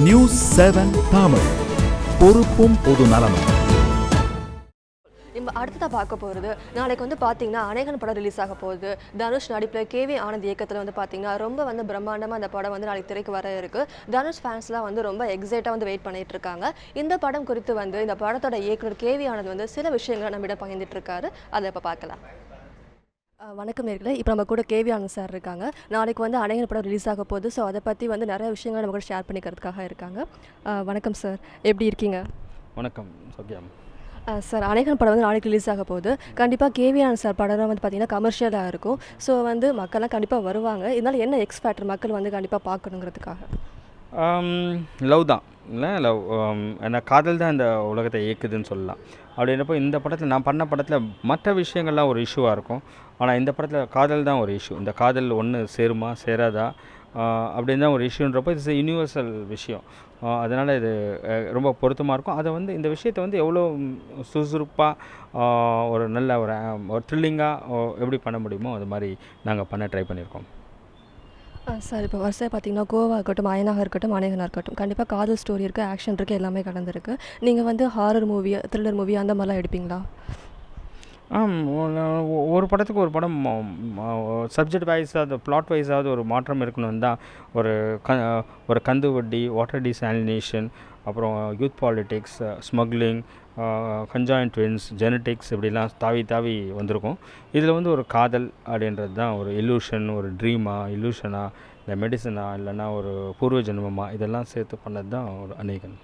News 7 Tamil, பொறுப்பும் பொது நலமும். நம்ம அடுத்ததாக பார்க்க போகிறது, நாளைக்கு வந்து பார்த்தீங்கன்னா அநேகன் படம் ரிலீஸ் ஆக போகுது. தனுஷ் நடிப்பில் கேவி ஆனந்த் இயக்கத்தில் வந்து பார்த்தீங்கன்னா ரொம்ப பிரம்மாண்டமாக அந்த படம் வந்து நாளைக்கு திரைக்கு வர இருக்கு. தனுஷ் ஃபேன்ஸ்லாம் வந்து ரொம்ப எக்ஸைட்டாக வந்து வெயிட் பண்ணிட்டு இருக்காங்க. இந்த படம் குறித்து வந்து இந்த படத்தோட இயக்குனர் கேவி ஆனந்த் வந்து சில விஷயங்களை நம்மிடம் பகிர்ந்துட்டு இருக்காரு. அதை இப்போ பார்க்கலாம். வணக்கம் நேர்களே, இப்போ நம்ம கூட கேவி ஆனந்த் சார் இருக்காங்க. நாளைக்கு வந்து அநேகன் படம் ரிலீஸ் ஆக போகுது. ஸோ அதை பற்றி வந்து நிறைய விஷயங்களை நம்ம கூட ஷேர் பண்ணிக்கிறதுக்காக இருக்காங்க. வணக்கம் சார், எப்படி இருக்கீங்க? வணக்கம் சௌக்கியம். சார், அநேகன் படம் வந்து நாளைக்கு ரிலீஸ் ஆக போகுது. கண்டிப்பாக கேவி ஆனந்த் சார் படம் வந்து பார்த்திங்கன்னா கமர்ஷியலாக இருக்கும். ஸோ வந்து மக்கள்லாம் கண்டிப்பாக வருவாங்க. இதனால் என்ன எக்ஸ் ஃபேக்டர் மக்கள் வந்து கண்டிப்பாக பார்க்கணுங்கிறதுக்காக? லவ் தான் இல்லை, லவ். ஏன்னா காதல் தான் இந்த உலகத்தை இயக்குதுன்னு சொல்லலாம். அப்படின்றப்போ இந்த படத்தில் நான் பண்ண படத்தில் மற்ற விஷயங்கள்லாம் ஒரு இஷ்யூவாக இருக்கும். ஆனால் இந்த படத்தில் காதல் தான் ஒரு இஷ்யூ. இந்த காதல் ஒன்று சேருமா சேராதா அப்படின்னு தான் ஒரு இஷ்யூன்றப்போ இட்ஸ் யூனிவர்சல் விஷயம். அதனால் இது ரொம்ப பொருத்தமாக இருக்கும். அதை வந்து இந்த விஷயத்தை வந்து எவ்வளோ சுறுசுறுப்பாக ஒரு நல்ல ஒரு த்ரில்லிங்காக எப்படி பண்ண முடியுமோ அது மாதிரி நாங்கள் பண்ண ட்ரை பண்ணியிருக்கோம். சார், இப்போ வரிசையாக பார்த்தீங்கன்னா கோவா இருக்கட்டும், அயனாக இருக்கட்டும், அநேகனாக இருக்கட்டும், கண்டிப்பாக காதல் ஸ்டோரி இருக்குது, ஆக்ஷன் இருக்குது, எல்லாமே கலந்துருக்கு. நீங்கள் வந்து ஹாரர் மூவி, த்ரில்லர் மூவி அந்த மாதிரிலாம் எடுப்பீங்களா? ஒரு படத்துக்கு ஒரு படம் சப்ஜெக்ட் வைஸாக அது பிளாட் வைஸாவது ஒரு மாற்றம் இருக்கணும்னு தான் ஒரு கந்து வட்டி, வாட்டர் டிசாலினேஷன், அப்புறம் youth politics, smuggling, கஞ்சாயின் twins, genetics இப்படிலாம் தாவி வந்திருக்கும். இதில் வந்து ஒரு காதல் அப்படின்றது தான் ஒரு இல்யூஷன், ஒரு ட்ரீமா, இல்யூஷனா, இல்லை மெடிசனா, இல்லைன்னா ஒரு பூர்வ ஜென்மமா, இதெல்லாம் சேர்த்து பண்ணது தான் ஒரு அநேகன்.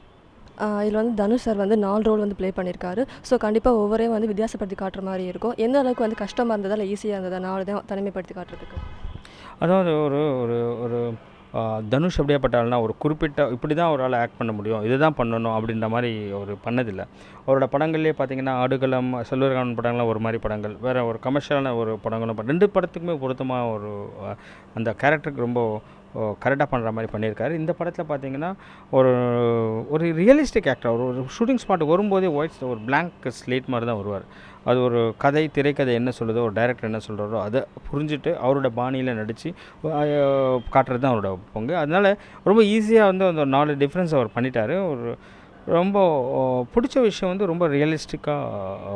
இதில் வந்து தனுஷ் சார் வந்து 4 ரோல் வந்து ப்ளே பண்ணியிருக்காரு. ஸோ கண்டிப்பாக ஒவ்வொரையும் வந்து வித்தியாசப்படுத்தி காட்டுற மாதிரி இருக்கும். எந்த அளவுக்கு வந்து கஷ்டமாக இருந்ததா இல்லை ஈஸியாக இருந்ததா 4 தான் தனிமைப்படுத்தி காட்டுறதுக்கு? அதாவது ஒரு ஒரு ஒரு தனுஷ் எப்படியாப்பட்டால்னா ஒரு குறிப்பிட்ட இப்படி தான் ஒரு ஆள் ஆக்ட் பண்ண முடியும், இது தான் பண்ணணும் அப்படின்ற மாதிரி ஒரு பண்ணதில்லை. அவரோட படங்கள்லேயே பார்த்தீங்கன்னா ஆடுகளம், செல்வராகவன் படங்கள்லாம் ஒரு மாதிரி படங்கள், வேறு ஒரு கமர்ஷியலான ஒரு படங்களும் 2 படத்துக்குமே பொருத்தமாக ஒரு அந்த கேரக்டருக்கு ரொம்ப கரெக்டாக பண்ணுற மாதிரி பண்ணியிருக்காரு. இந்த படத்தில் பார்த்தீங்கன்னா ஒரு ஒரு ரியலிஸ்டிக் ஆக்டர். ஒரு ஷூட்டிங் ஸ்பாட்டுக்கு வரும்போதே ஒரு பிளாங்க் ஸ்லேட் மாதிரி தான் வருவார். அது ஒரு திரைக்கதை என்ன சொல்லுதோ, ஒரு டைரக்டர் என்ன சொல்கிறாரோ அதை புரிஞ்சுட்டு அவரோட பாணியில் நடித்து காட்டுறது தான் அவரோட பங்கு. அதனால் ரொம்ப ஈஸியாக வந்து அந்த 4 டிஃப்ரென்ஸ் அவர் பண்ணிட்டார். ஒரு ரொம்ப பிடிச்ச விஷயம் வந்து ரொம்ப ரியலிஸ்டிக்காக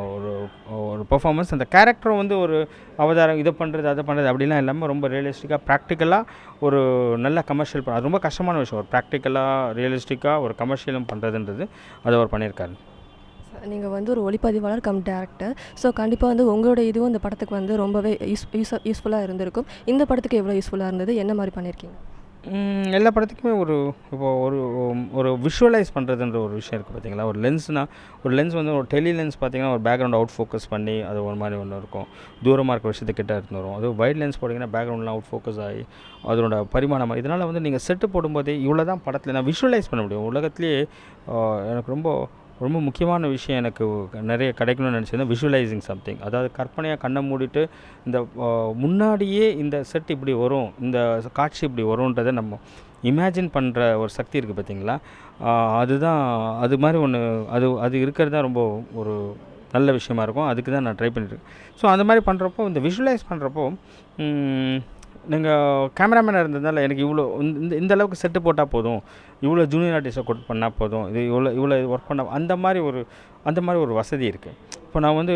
ஒரு பெர்ஃபார்மன்ஸ். அந்த கேரக்டரும் வந்து ஒரு அவதாரம், இதை பண்ணுறது அதை பண்ணுறது அப்படிலாம் இல்லாமல் ரொம்ப ரியலிஸ்டிக்காக ப்ராக்டிக்கலாக ஒரு நல்ல கமர்ஷியல் அது ரொம்ப கஷ்டமான விஷயம். ஒரு ப்ராக்டிக்கலாக ரியலிஸ்டிக்காக ஒரு கமர்ஷியலும் பண்ணுறதுன்றது அதை அவர் பண்ணியிருக்காரு. நீங்கள் வந்து ஒரு ஒளிப்பதிவாளர் கம் டேரக்டர். ஸோ கண்டிப்பாக வந்து உங்களோட இதுவும் இந்த படத்துக்கு வந்து ரொம்பவே யூஸ்ஃபுல்லாக இருந்திருக்கும். இந்த படத்துக்கு எவ்வளோ யூஸ்ஃபுல்லாக இருந்தது, என்ன மாதிரி பண்ணியிருக்கீங்க? எல்லா படத்துக்குமே இப்போ ஒரு விஷுவலைஸ் பண்ணுறதுன்ற ஒரு விஷயம் இருக்குது பார்த்தீங்களா. ஒரு லென்ஸ் வந்து ஒரு டெலி லென்ஸ் பார்த்தீங்கன்னா ஒரு பேக்ரவுண்ட் அவுட் ஃபோக்கஸ் பண்ணி அது ஒரு மாதிரி ஒன்று இருக்கும், தூரமாக இருக்கிற விஷயத்துக்கிட்ட எடுத்துன்னு வரும். அது வைட் லென்ஸ் போட்டிங்கன்னா பேக்ரவுண்ட்லாம் அவுட் ஃபோக்கஸ் ஆகி அதனோட பரிமாணம். இதனால் வந்து நீங்கள் செட்டு போடும்போதே இவ்வளோ தான் படத்தில் நான் விஷுவலைஸ் பண்ண முடியும். உலகத்துலேயே எனக்கு ரொம்ப முக்கியமான விஷயம் எனக்கு நிறைய கிடைக்கணும்னு நினச்சது விஷுவலைசிங் சம்திங். அதாவது கற்பனையாக கண்ணை மூடிட்டு இந்த முன்னாடியே இந்த செட் இப்படி வரும், இந்த காட்சி இப்படி வரும்ன்றதை நம்ம இமேஜின் பண்ணுற ஒரு சக்தி இருக்குது பார்த்தீங்களா. அதுதான் அது மாதிரி ஒன்று அது இருக்கிறது தான் ரொம்ப ஒரு நல்ல விஷயமா இருக்கும். அதுக்கு தான் நான் ட்ரை பண்ணியிருக்கேன். ஸோ அந்த மாதிரி பண்ணுறப்போ இந்த விஷுவலைஸ் பண்ணுறப்போ நீங்கள் கேமராமேனாக இருந்ததுனால எனக்கு இந்த அளவுக்கு செட்டு போட்டால் போதும், இவ்வளோ ஜூனியர் ஆர்டிஸ்ட்டை கொட் பண்ணால் போதும், இது இவ்வளோ ஒர்க் பண்ண அந்த மாதிரி ஒரு வசதி இருக்குது. இப்போ நான் வந்து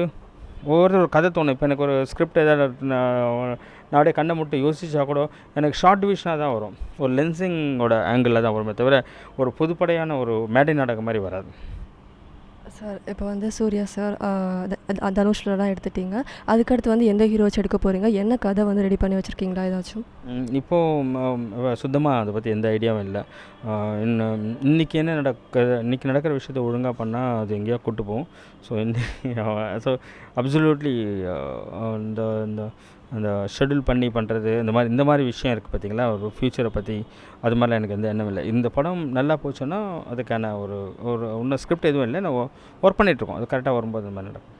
ஒரு கதை தோணும். இப்போ எனக்கு ஒரு ஸ்கிரிப்ட் ஏதாவது நான் அப்படியே கண்ணை மட்டும் யோசிச்சா கூட எனக்கு ஷார்ட் டிவிஷனாக தான் வரும், ஒரு லென்சிங்கோட ஆங்கிளில் தான் வருமே தவிர ஒரு பொதுப்படையான ஒரு மேடை நாடகம் மாதிரி வராது. சார், இப்போ வந்து சூர்யா சார், தனுஷ்லாம் எடுத்துட்டீங்க. அதுக்கடுத்து வந்து எந்த ஹீரோ வச்சு எடுக்க போகிறீங்க, என்ன கதை வந்து ரெடி பண்ணி வச்சுருக்கீங்களா ஏதாச்சும்? இப்போது சுத்தமாக அதை பற்றி எந்த ஐடியாவும் இல்லை. இன்றைக்கி நடக்கிற விஷயத்தை ஒழுங்காக பண்ணால் அது எங்கேயோ கூட்டு போகும். ஸோ அப்சல்யூட்லி அந்த ஷெட்யூல் பண்ணி பண்ணுறது இந்த மாதிரி விஷயம் இருக்குது பார்த்தீங்களா. ஒரு ஃப்யூச்சரை பற்றி அது மாதிரிலாம் எனக்கு எந்த எண்ணம் இல்லை. இந்த படம் நல்லா போச்சுன்னா அதுக்கான ஒரு இன்னும் ஸ்கிரிப்ட் எதுவும் இல்லை, நான் ஒர்க் பண்ணிகிட்ருக்கோம். அது கரெக்டாக வரும்போது அந்த மாதிரி நடக்கும்.